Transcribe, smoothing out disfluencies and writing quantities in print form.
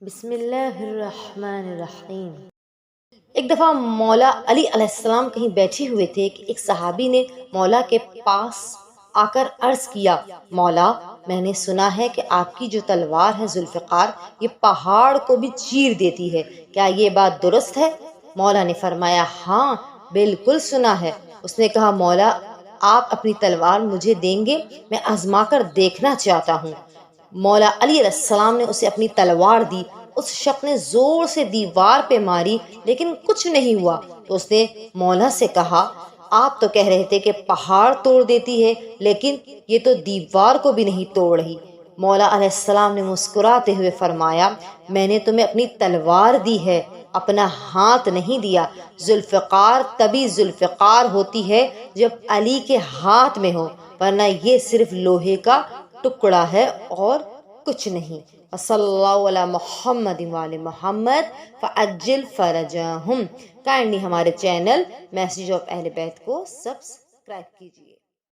بسم اللہ الرحمن الرحیم۔ ایک دفعہ مولا علی علیہ السلام کہیں بیٹھے ہوئے تھے کہ ایک صحابی نے مولا کے پاس آ کر عرض کیا، مولا میں نے سنا ہے کہ آپ کی جو تلوار ہے ذوالفقار یہ پہاڑ کو بھی چیر دیتی ہے، کیا یہ بات درست ہے؟ مولا نے فرمایا ہاں بالکل سنا ہے۔ اس نے کہا مولا آپ اپنی تلوار مجھے دیں گے، میں آزما کر دیکھنا چاہتا ہوں۔ مولا علی علیہ السلام نے اسے اپنی تلوار دی۔ اس شخص نے زور سے دیوار پہ ماری لیکن کچھ نہیں ہوا تو اس نے مولا سے کہا، آپ تو کہہ رہے تھے کہ پہاڑ توڑ دیتی ہے لیکن یہ تو دیوار کو بھی نہیں توڑ رہی۔ مولا علیہ السلام نے مسکراتے ہوئے فرمایا، میں نے تمہیں اپنی تلوار دی ہے، اپنا ہاتھ نہیں دیا۔ ذوالفقار تبھی ذوالفقار ہوتی ہے جب علی کے ہاتھ میں ہو، ورنہ یہ صرف لوہے کا ٹکڑا ہے اور کچھ نہیں۔ صلی اللہ علی محمد وعلی محمد فعجل فرجہم۔ کائنڈلی ہمارے چینل میسیج آف اہل بیت کو سبسکرائب کیجیے۔